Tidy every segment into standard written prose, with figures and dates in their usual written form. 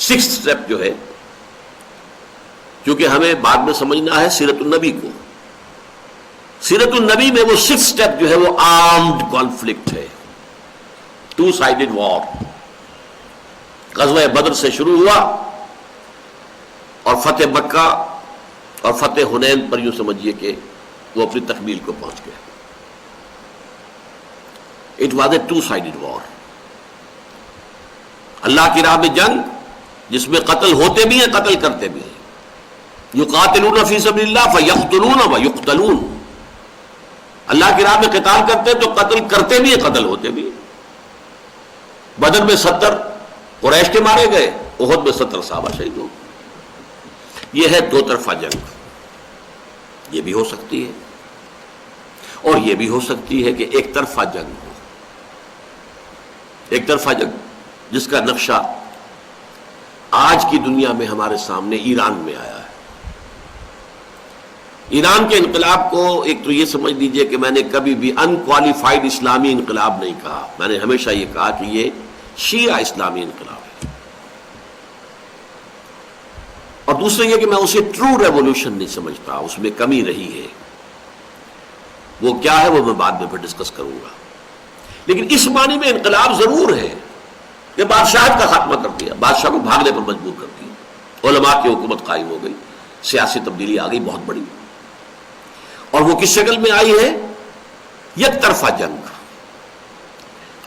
Six step جو ہے، کیونکہ ہمیں بعد میں سمجھنا ہے سیرت النبی کو، سیرت النبی میں وہ سکس سٹیپ جو ہے وہ آرمڈ کانفلکٹ ہے، ٹو سائیڈڈ وار. غزوہ بدر سے شروع ہوا اور فتح مکہ اور فتح حنین پر یوں سمجھیے کہ وہ اپنی تکمیل کو پہنچ گیا. It was a two sided war. اللہ کی راہ میں جنگ جس میں قتل ہوتے بھی ہیں قتل کرتے بھی ہیں. یقاتلون فی سبیل اللہ فیقتلون ویقتلون. اللہ کی راہ میں قتال کرتے تو قتل کرتے بھی ہیں قتل ہوتے بھی ہیں. بدر میں 70 قریش کے مارے گئے، احد میں 70 صحابہ شہید ہو. یہ ہے دو طرفہ جنگ. یہ بھی ہو سکتی ہے اور یہ بھی ہو سکتی ہے کہ ایک طرفہ جنگ ہو. ایک طرفہ جنگ جس کا نقشہ آج کی دنیا میں ہمارے سامنے ایران میں آیا ہے. ایران کے انقلاب کو ایک تو یہ سمجھ لیجئے کہ میں نے کبھی بھی انکوالیفائڈ اسلامی انقلاب نہیں کہا. میں نے ہمیشہ یہ کہا کہ یہ شیعہ اسلامی انقلاب ہے. اور دوسرے یہ کہ میں اسے ٹرو ریولوشن نہیں سمجھتا، اس میں کمی رہی ہے. وہ کیا ہے وہ میں بعد میں پھر ڈسکس کروں گا. لیکن اس معنی میں انقلاب ضرور ہے کہ بادشاہت کا خاتمہ کر دیا، بادشاہ کو بھاگنے پر مجبور کر دیا، علماء کی حکومت قائم ہو گئی، سیاسی تبدیلی آ گئی بہت بڑی. اور وہ کس شکل میں آئی ہے؟ یک طرفہ جنگ.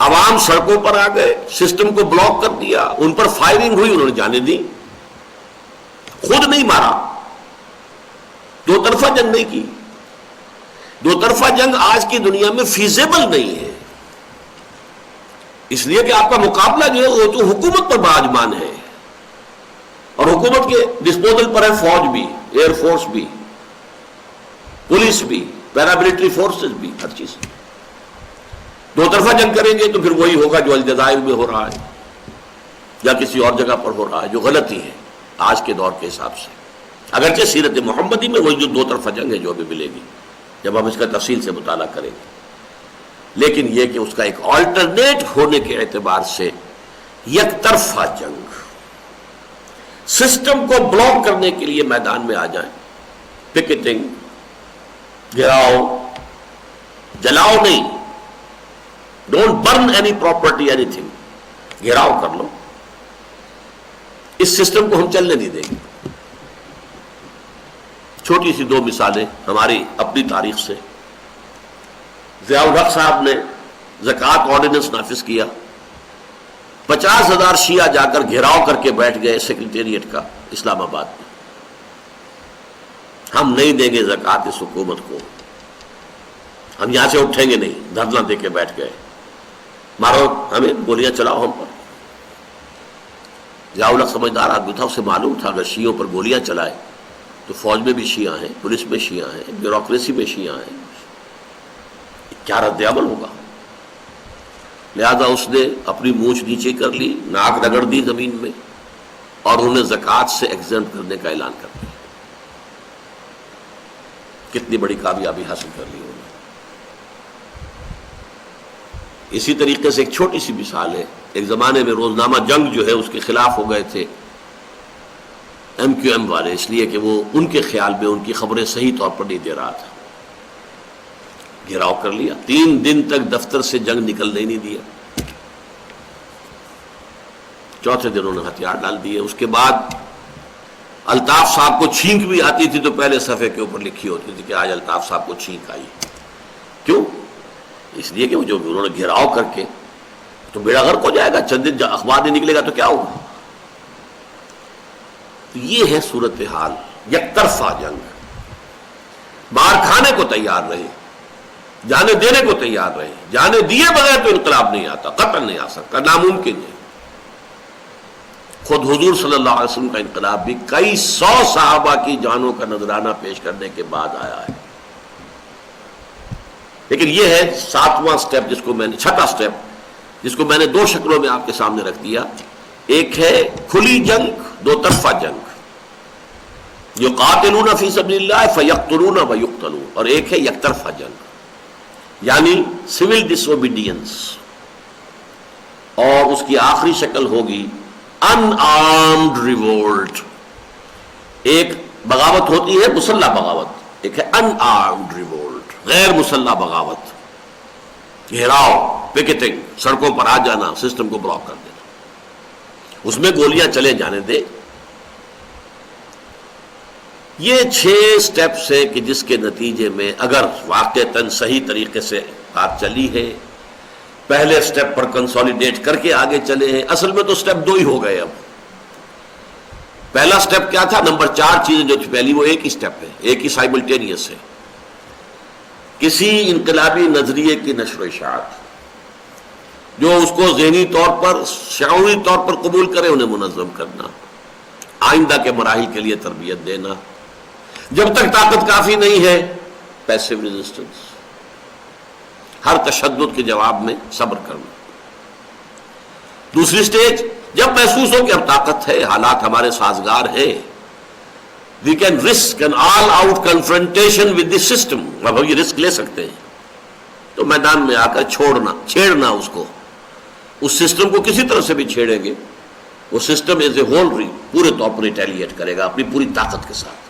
عوام سڑکوں پر آ گئے، سسٹم کو بلاک کر دیا، ان پر فائرنگ ہوئی، انہوں نے جانے دی، خود نہیں مارا. دو طرفہ جنگ نہیں کی. دو طرفہ جنگ آج کی دنیا میں فیزیبل نہیں ہے، اس لیے کہ آپ کا مقابلہ جو ہے وہ تو حکومت پر باجمان ہے، اور حکومت کے ڈسپوزل پر ہے فوج بھی، ایئر فورس بھی، پولیس بھی، پیراملٹری فورسز بھی، ہر چیز. دو طرفہ جنگ کریں گے تو پھر وہی ہوگا جو الجزائر میں ہو رہا ہے یا کسی اور جگہ پر ہو رہا ہے، جو غلطی ہے آج کے دور کے حساب سے. اگرچہ سیرت محمدی میں وہی جو دو طرفہ جنگ ہے جو ابھی ملے گی جب ہم اس کا تفصیل سے مطالعہ کریں گے. لیکن یہ کہ اس کا ایک آلٹرنیٹ ہونے کے اعتبار سے یک طرفہ جنگ، سسٹم کو بلاک کرنے کے لیے میدان میں آ جائیں، پکٹنگ، گھراؤ، جلاؤ نہیں، don't burn any property anything, گھراؤ کر لو. اس سسٹم کو ہم چلنے نہیں دیں گے. چھوٹی سی دو مثالیں ہماری اپنی تاریخ سے. ضیاء الحق صاحب نے زکوٰۃ آرڈیننس نافذ کیا، 50,000 شیعہ جا کر گھیراؤ کر کے بیٹھ گئے سیکریٹریٹ کا اسلام آباد میں. ہم نہیں دیں گے زکوٰۃ اس حکومت کو، ہم یہاں سے اٹھیں گے نہیں. دھرنا دے کے بیٹھ گئے، مارو ہمیں، گولیاں چلاؤ ہم پر. ضیاء الحق سمجھدار آدمی تھا، اسے معلوم تھا اگر شیعوں پر گولیاں چلائے تو فوج میں بھی شیعہ ہیں، پولیس میں شیعہ ہیں، بیوروکریسی میں شیعہ ہیں، کیا رد عمل ہوگا. لہذا اس نے اپنی مونچھ نیچے کر لی، ناک رگڑ دی زمین میں، اور انہوں نے زکوٰۃ سے ایگزمپٹ کرنے کا اعلان کر دیا. کتنی بڑی کامیابی حاصل کر لی انہوں نے. اسی طریقے سے ایک چھوٹی سی مثال ہے. ایک زمانے میں روزنامہ جنگ جو ہے اس کے خلاف ہو گئے تھے MQM والے، اس لیے کہ وہ ان کے خیال میں ان کی خبریں صحیح طور پر نہیں دے رہا تھا. گھیراؤ کر لیا، 3 دن تک دفتر سے جنگ نکلنے نہیں دیا. چوتھے دن انہوں نے ہتھیار ڈال دیے. اس کے بعد الطاف صاحب کو چھینک بھی آتی تھی تو پہلے صفحے کے اوپر لکھی ہوتی تھی کہ آج الطاف صاحب کو چھینک آئی. کیوں؟ اس لیے کہ جو انہوں نے گھیراؤ کر کے تو بیڑا غرق ہو جائے گا، چند دن اخبار نہیں نکلے گا تو کیا ہوگا. یہ ہے صورتحال. یک طرفہ جنگ. مار کھانے کو تیار رہے، جانے دینے کو تیار رہے. جانے دیے بغیر تو انقلاب نہیں آتا، قتل نہیں آ سکتا، ناممکن ہے. خود حضور صلی اللہ علیہ وسلم کا انقلاب بھی کئی 100 صحابہ کی جانوں کا نذرانہ پیش کرنے کے بعد آیا ہے. لیکن یہ ہے 7واں سٹیپ، جس کو میں نے 6واں سٹیپ جس کو میں نے 2 شکلوں میں آپ کے سامنے رکھ دیا. ایک ہے کھلی جنگ، دو طرفہ جنگ، یقاتلون فی سبیل اللہ فیقتلون ویقتلون، اور ایک ہے یک طرفہ جنگ یعنی سول ڈس اوبیڈینس. اور اس کی آخری شکل ہوگی ان آرمڈ ریوولٹ. ایک بغاوت ہوتی ہے مسلح بغاوت, ایک ہے ان آرمڈ ریوولٹ, غیر مسلح بغاوت. گھیراؤ, پکیٹنگ, سڑکوں پر آ جانا, سسٹم کو بلاک کر دینا, اس میں گولیاں چلے جانے دے. یہ 6 سٹیپس ہے کہ جس کے نتیجے میں اگر واقعتاً صحیح طریقے سے بات چلی ہے, پہلے سٹیپ پر کنسولیڈیٹ کر کے آگے چلے ہیں. اصل میں تو سٹیپ 2 ہی ہو گئے. اب پہلا سٹیپ کیا تھا؟ نمبر 4 چیزیں جو تھی پہلی, وہ ایک ہی سٹیپ ہے, ایک ہی سائملٹینیس ہے. کسی انقلابی نظریے کی نشر و اشاعت, جو اس کو ذہنی طور پر, شعوری طور پر قبول کرے, انہیں منظم کرنا, آئندہ کے مراحل کے لیے تربیت دینا. جب تک طاقت کافی نہیں ہے, پیسو ریزسٹنس, ہر تشدد کے جواب میں صبر کرنا. دوسری سٹیج, جب محسوس ہو کہ اب طاقت ہے, حالات ہمارے سازگار ہیں, we can risk an all out confrontation with the system, اب ہم یہ رسک لے سکتے ہیں, تو میدان میں آ کر چھیڑنا اس کو, اس سسٹم کو کسی طرح سے بھی چھیڑیں گے, وہ سسٹم ایز اے ہول پورے طور پر ریٹیلیٹ کرے گا اپنی پوری طاقت کے ساتھ.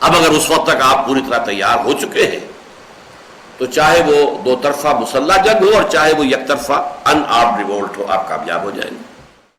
اب اگر اس وقت تک آپ پوری طرح تیار ہو چکے ہیں, تو چاہے وہ 2 طرفہ مسلح جنگ ہو اور چاہے وہ یک طرفہ ان آرمڈ ریوولٹ ہو, آپ کامیاب ہو جائیں گے.